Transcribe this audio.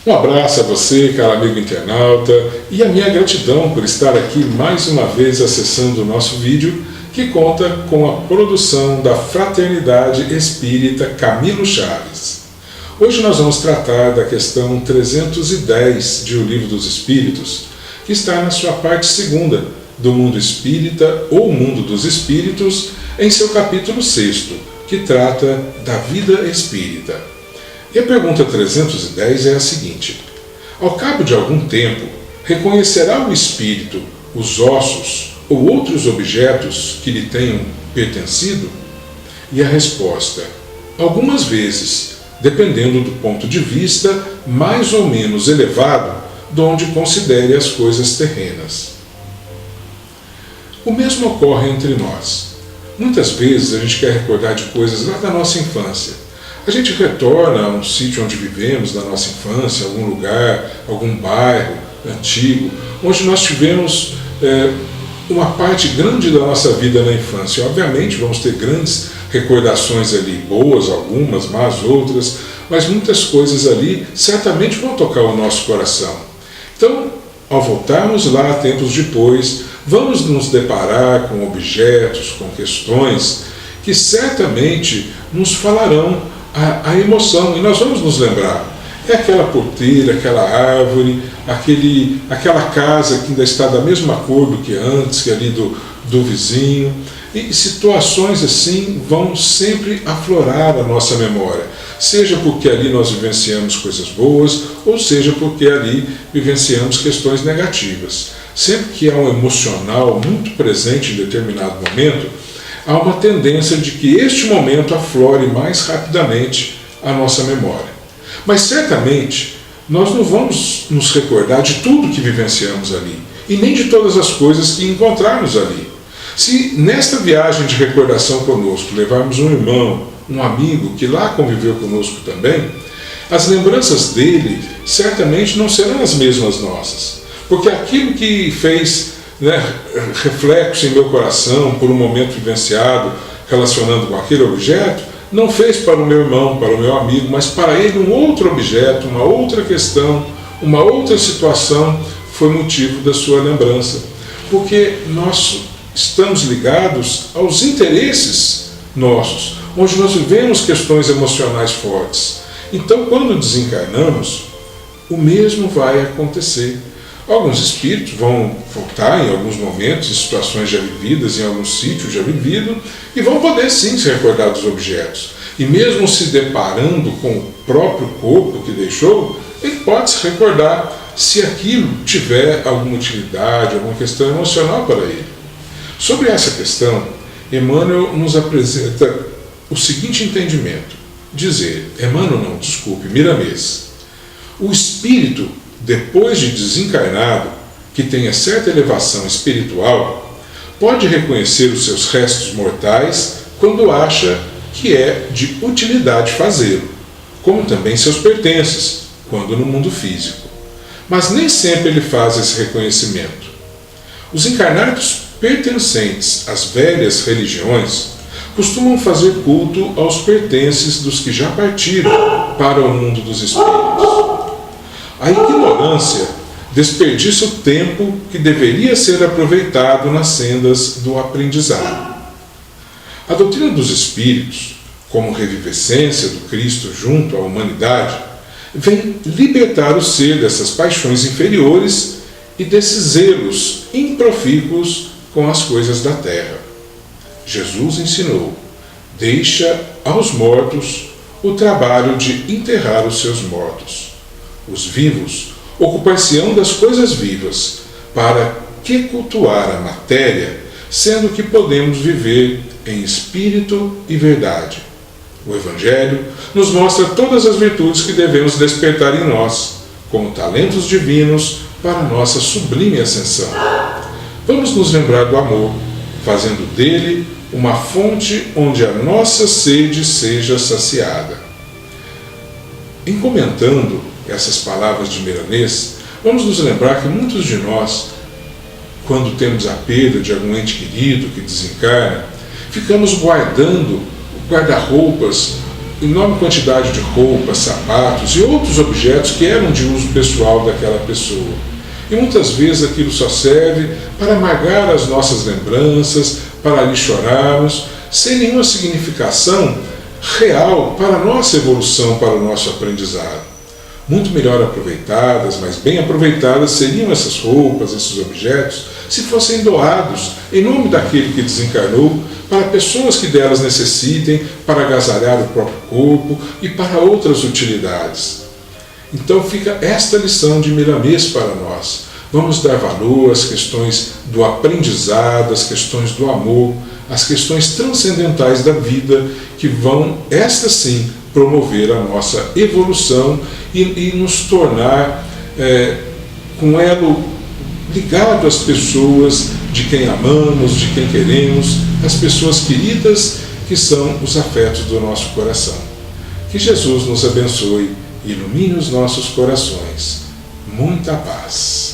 Um abraço a você, caro amigo internauta, e a minha gratidão por estar aqui mais uma vez acessando o nosso vídeo, que conta com a produção da Fraternidade Espírita Camilo Chaves. Hoje nós vamos tratar da questão 310 de O Livro dos Espíritos, que está na sua parte segunda do Mundo Espírita ou Mundo dos Espíritos, em seu capítulo 6º, que trata da vida espírita. E a pergunta 310 é a seguinte: ao cabo de algum tempo, reconhecerá o espírito os ossos ou outros objetos que lhe tenham pertencido? E a resposta: algumas vezes, dependendo do ponto de vista mais ou menos elevado de onde considere as coisas terrenas. O mesmo ocorre entre nós. Muitas vezes a gente quer recordar de coisas lá da nossa infância. A gente retorna a um sítio onde vivemos na nossa infância, algum lugar, algum bairro antigo, onde nós tivemos uma parte grande da nossa vida na infância. Obviamente vamos ter grandes recordações ali, boas algumas, más outras, mas muitas coisas ali certamente vão tocar o nosso coração. Então, ao voltarmos lá tempos depois, vamos nos deparar com objetos, com questões que certamente nos falarão a emoção, e nós vamos nos lembrar. É aquela porteira, aquela árvore, aquela casa que ainda está da mesma cor do que antes, que ali do vizinho. E situações assim vão sempre aflorar a nossa memória, seja porque ali nós vivenciamos coisas boas, ou seja porque ali vivenciamos questões negativas. Sempre que há um emocional muito presente em determinado momento, há uma tendência de que este momento aflore mais rapidamente a nossa memória. Mas certamente nós não vamos nos recordar de tudo que vivenciamos ali, e nem de todas as coisas que encontrarmos ali. Se nesta viagem de recordação conosco levarmos um irmão, um amigo que lá conviveu conosco também, as lembranças dele certamente não serão as mesmas nossas, porque aquilo que fez reflexo em meu coração por um momento vivenciado relacionando com aquele objeto, não fez para o meu irmão, para o meu amigo, mas para ele um outro objeto, uma outra questão, uma outra situação foi motivo da sua lembrança, porque nós estamos ligados aos interesses nossos, onde nós vivemos questões emocionais fortes. Então, quando desencarnamos, o mesmo vai acontecer. Alguns espíritos vão voltar em alguns momentos, em situações já vividas, em alguns sítios já vividos, e vão poder sim se recordar dos objetos. E mesmo se deparando com o próprio corpo que deixou, ele pode se recordar se aquilo tiver alguma utilidade, alguma questão emocional para ele. Sobre essa questão, Emmanuel nos apresenta o seguinte entendimento. Miramês. O espírito, depois de desencarnado, que tenha certa elevação espiritual, pode reconhecer os seus restos mortais quando acha que é de utilidade fazê-lo, como também seus pertences, quando no mundo físico. Mas nem sempre ele faz esse reconhecimento. Os encarnados pertencentes às velhas religiões costumam fazer culto aos pertences dos que já partiram para o mundo dos espíritos. A ignorância desperdiça o tempo que deveria ser aproveitado nas sendas do aprendizado. A doutrina dos espíritos, como revivescência do Cristo junto à humanidade, vem libertar o ser dessas paixões inferiores e desses zelos improfícuos com as coisas da terra. Jesus ensinou: deixa aos mortos o trabalho de enterrar os seus mortos. Os vivos ocupar-se-ão das coisas vivas, para que cultuar a matéria, sendo que podemos viver em espírito e verdade. O Evangelho nos mostra todas as virtudes que devemos despertar em nós, como talentos divinos para nossa sublime ascensão. Vamos nos lembrar do amor, fazendo dele uma fonte onde a nossa sede seja saciada. Em comentando essas palavras de Miramês, vamos nos lembrar que muitos de nós, quando temos a perda de algum ente querido que desencarna, ficamos guardando guarda-roupas enorme quantidade de roupas, sapatos e outros objetos que eram de uso pessoal daquela pessoa. E muitas vezes aquilo só serve para amargar as nossas lembranças, para ali chorarmos, sem nenhuma significação real para a nossa evolução, para o nosso aprendizado. Muito melhor aproveitadas, mas bem aproveitadas seriam essas roupas, esses objetos, se fossem doados em nome daquele que desencarnou, para pessoas que delas necessitem, para agasalhar o próprio corpo e para outras utilidades. Então fica esta lição de Miramês para nós. Vamos dar valor às questões do aprendizado, às questões do amor, às questões transcendentais da vida, que vão, estas sim, promover a nossa evolução e nos tornar com elo ligado às pessoas de quem amamos, de quem queremos, as pessoas queridas que são os afetos do nosso coração. Que Jesus nos abençoe e ilumine os nossos corações. Muita paz.